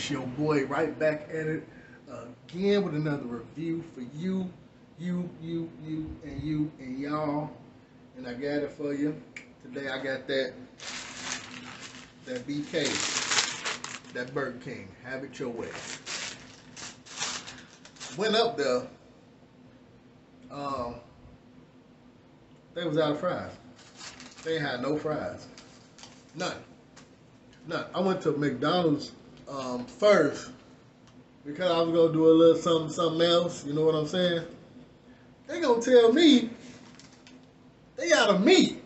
It's your boy right back at it again with another review for you, and y'all. And I got it for you. Today I got that BK, that Burger King. Have it your way. Went up there. Um, they was out of fries. They ain't had no fries. None. None. I went to McDonald's first because I was gonna do a little something else. You know what I'm saying? They gonna tell me they out of meat.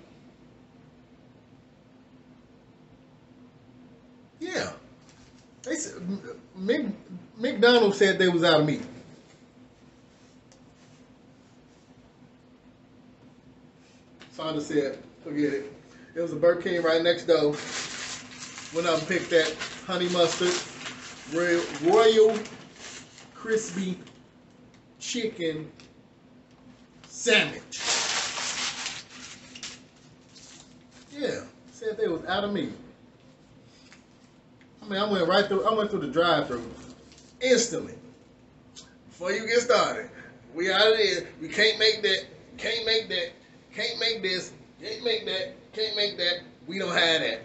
Yeah. They said McDonald's said they was out of meat. So I just said, forget it. There was a Burger King right next door. Went up and picked that honey mustard, royal crispy chicken sandwich. Yeah, said they was out of meat. I mean, I went through the drive-thru instantly. Before you get started, we out of there. We can't make that. Can't make that. Can't make this. Can't make that. Can't make that. We don't have that.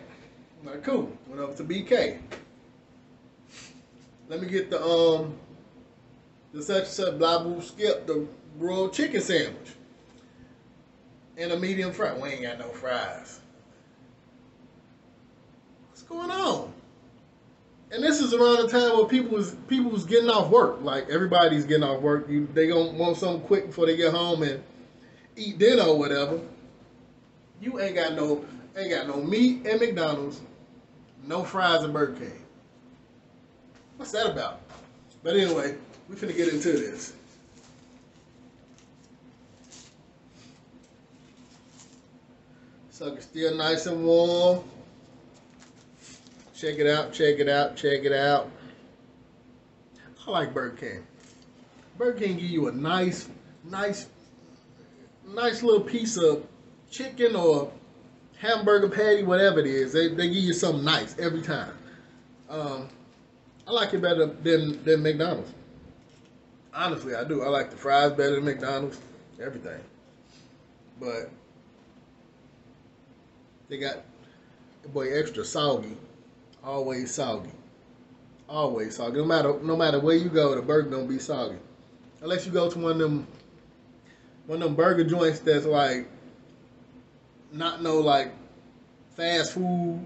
I'm like, cool. Went up to BK. Let me get the such and such blah boo skip the royal chicken sandwich and a medium fry. We ain't got no fries. What's going on? And this is around the time where people was getting off work. Like everybody's getting off work. They gonna want something quick before they get home and eat dinner or whatever. You ain't got no meat at McDonald's, no fries at Burger King. What's that about? But anyway, we finna get into this. Sucker still nice and warm. Check it out, check it out, check it out. I like Burger King. Burger King give you a nice little piece of chicken or hamburger patty, whatever it is. They give you something nice every time. I like it better than McDonald's. Honestly, I do. I like the fries better than McDonald's. Everything. But they got the boy extra soggy. Always soggy. Always soggy. No matter where you go, the burger gonna be soggy. Unless you go to one of them burger joints that's like not no like fast food,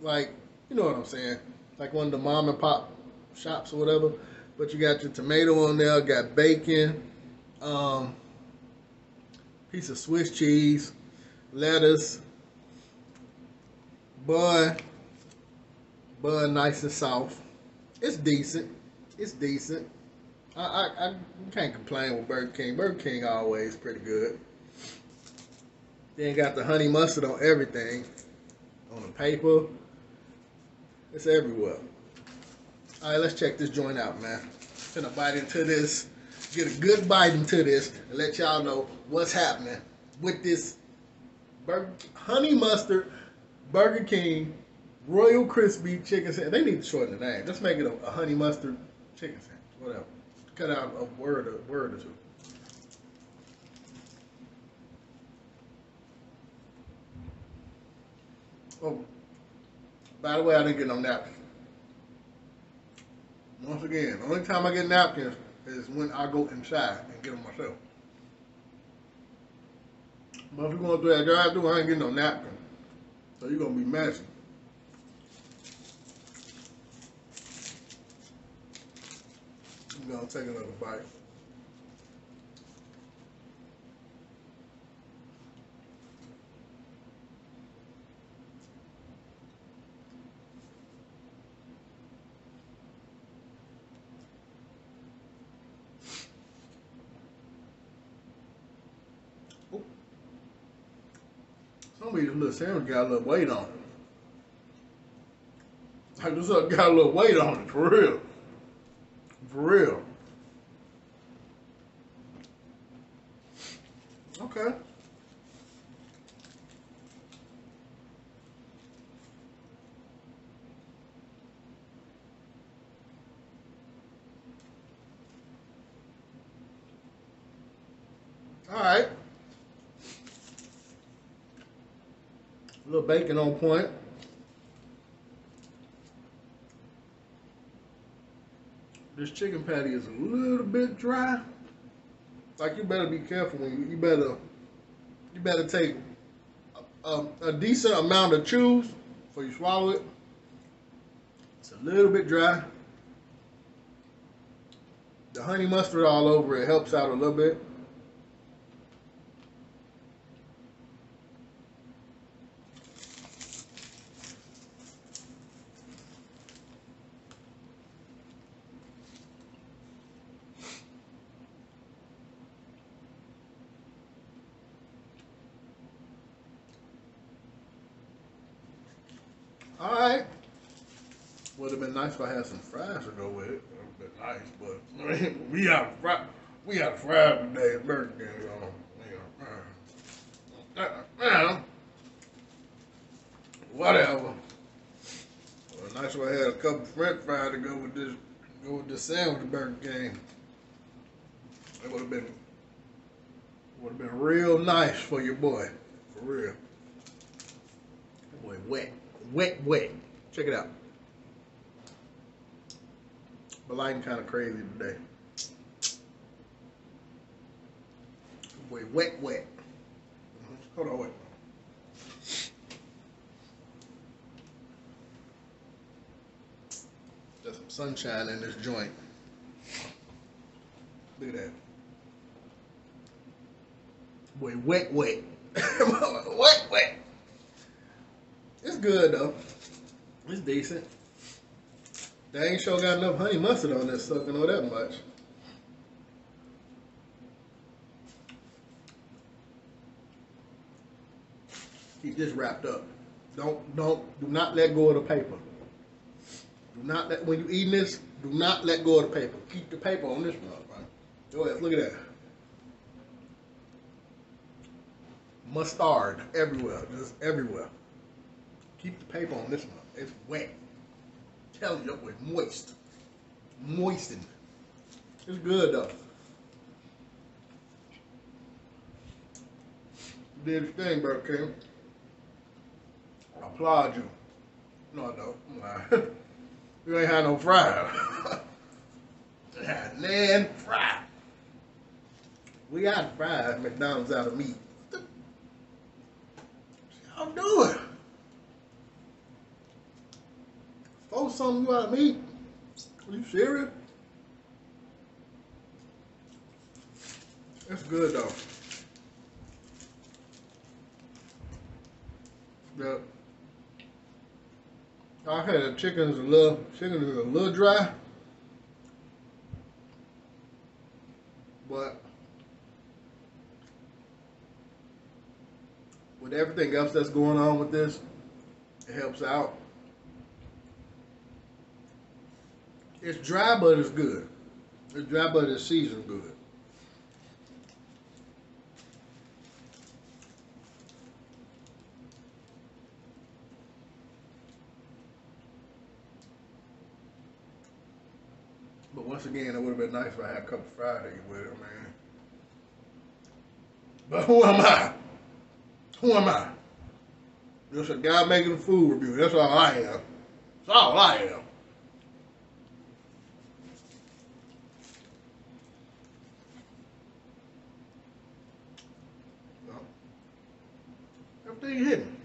like you know what I'm saying, like one of the mom and pop shops or whatever. But you got your tomato on there, got bacon, piece of Swiss cheese, lettuce, bun nice and soft. It's decent. It's decent. I can't complain with Burger King. Burger King always pretty good. Then got the honey mustard on everything. On the paper. It's everywhere. Alright, let's check this joint out, man. Finna bite into this. Get a good bite into this and let y'all know what's happening with this honey mustard Burger King Royal Crispy Chicken Sandwich. They need to shorten the name. Let's make it a honey mustard chicken sandwich. Whatever. Cut out a word or two. Oh, by the way, I didn't get no napkins. Once again, the only time I get napkins is when I go inside and get them myself. But if you're going through that drive-thru, I ain't getting no napkin. So you're going to be messy. I'm going to take another bite. Some of these little sandwiches got a little weight on it. Like this up got a little weight on it, for real. For real. Okay. All right. A little bacon on point. This chicken patty is a little bit dry. Like you better be careful when you better take a decent amount of chews before you swallow it. It's a little bit dry. The honey mustard all over it helps out a little bit. All right. Would have been nice if I had some fries to go with it. Would have been nice, but we got fries. We got fries today at Burger King. Whatever. Well, nice if I had a couple French fries to go with this sandwich at Burger King. It would have been real nice for your boy, for real. That boy wet. Check it out. But lighting kind of crazy today. Boy, wet. Hold on, wait. There's some sunshine in this joint. Look at that. Boy, wet. Wet. It's good though. It's decent. They ain't sure got enough honey mustard on this sucker, know that much. Keep this wrapped up. Do not let go of the paper. When you eating this, do not let go of the paper. Keep the paper on this one, right? Go ahead, look at that. Mustard everywhere, just everywhere. Keep the paper on this one. It's wet. I'm telling you, it's moist. Moistened. It's good though. You did your thing, Burger King. I applaud you. No, I don't. You ain't had no fries. Nan fry. We got fries, McDonald's out of meat. What y'all doing? Force something you out of meat? Are you serious? That's good though. Yep. I had the chicken is a little dry, but with everything else that's going on with this, it helps out. It's dry, but it's good. It's dry, but it's seasoned good. But once again, it would have been nice if I had a couple Fridays with it, man. But who am I? Who am I? Just a guy making a food review. That's all I am. That's all I am. Well, everything hidden.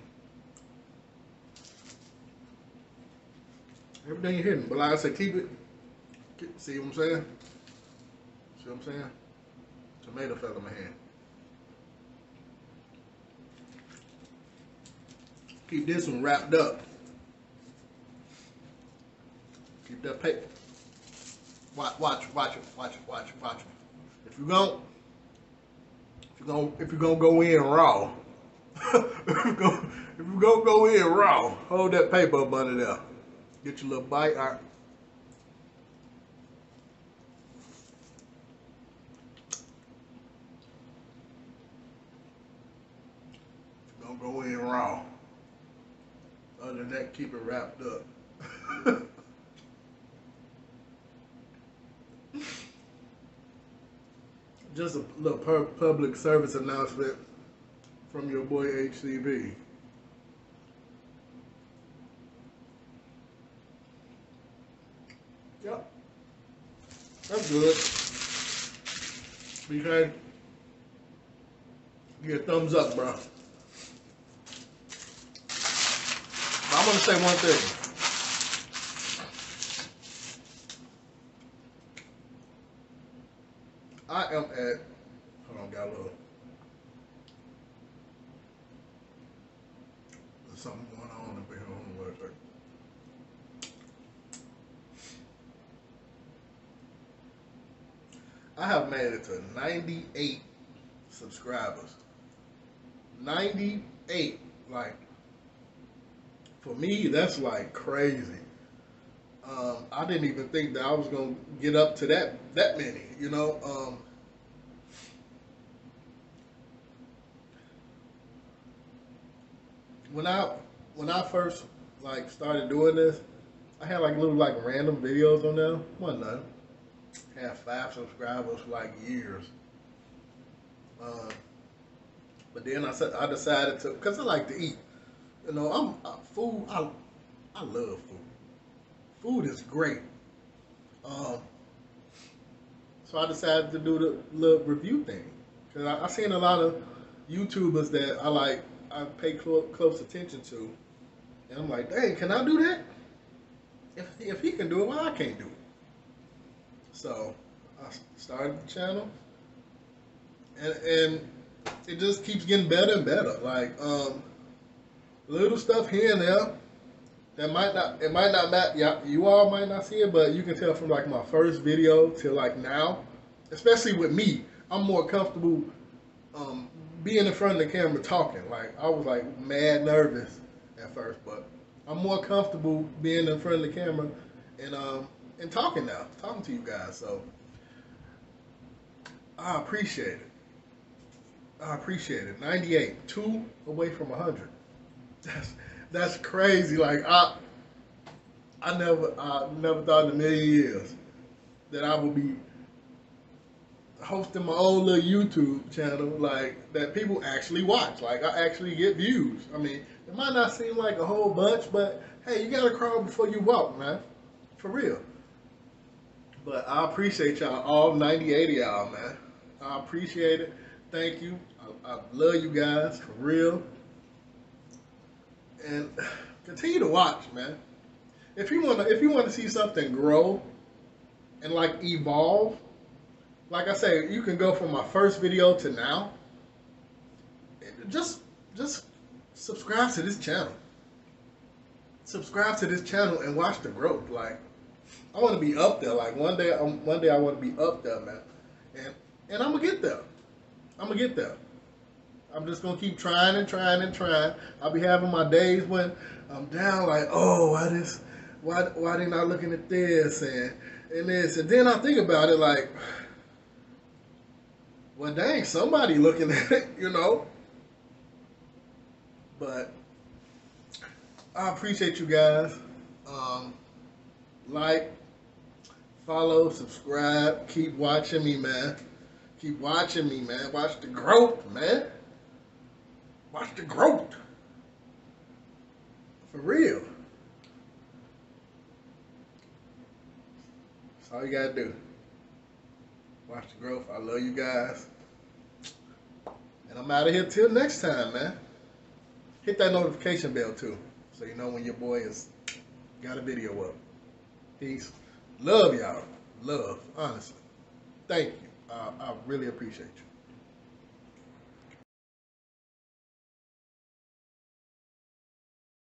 Everything hidden. But like I said, keep it. See what I'm saying? See what I'm saying? Tomato fell in my hand. Keep this one wrapped up. Keep that paper. Watch it. If you're gonna go in raw, if you're gonna go in raw, hold that paper up under there. Get your little bite. All right. Don't go in raw. Other than that, keep it wrapped up. Just a little public service announcement from your boy HCB. Yep, that's good. BK, get a thumbs up, bro. But I'm gonna say one thing. I am at. Hold on, got a little. There's something going on up here. Hold on, wait a second. I have made it to 98 subscribers. 98. Like, for me, that's like crazy. I didn't even think that I was gonna get up to that many. You know, when I first like started doing this, I had like little like random videos on there. Wasn't none. Had 5 subscribers for like years. But then I decided to, cause I like to eat. You know, food. I love food. Food is great. Um, so I decided to do the little review thing. Cause I seen a lot of YouTubers that I pay close attention to, and I'm like, dang, can I do that? If he can do it, why I can't do it? So I started the channel, and it just keeps getting better and better. Like little stuff here and there that might not yeah, you all might not see it, but you can tell from like my first video till like now, especially with me, I'm more comfortable being in front of the camera talking. Like I was like mad nervous at first, but I'm more comfortable being in front of the camera and talking now, talking to you guys. So I appreciate it. I appreciate it. 98, 2 away from 100. That's crazy. Like I never thought in a million years that I would be hosting my own little YouTube channel, like that people actually watch. Like I actually get views. I mean, it might not seem like a whole bunch, but hey, you gotta crawl before you walk, man. For real. But I appreciate y'all, all 98 of y'all, man. I appreciate it. Thank you. I love you guys, for real. And continue to watch, man. If you wanna see something grow and like evolve, like I say, you can go from my first video to now. Just subscribe to this channel. Subscribe to this channel and watch the growth. Like I want to be up there. Like one day I want to be up there, man. And I'm gonna get there. I'm gonna get there. I'm just gonna keep trying and trying and trying. I'll be having my days when I'm down, like, oh, why didn't I looking at this and this, and then I think about it, like, well, dang, somebody looking at it, you know. But I appreciate you guys. Like, follow, subscribe, keep watching me, man. Keep watching me, man. Watch the growth, man. Watch the growth. For real. That's all you gotta do. Watch the growth. I love you guys. And I'm out of here till next time, man. Hit that notification bell too, so you know when your boy has got a video up. Peace. Love y'all. Love, honestly. Thank you. I really appreciate you.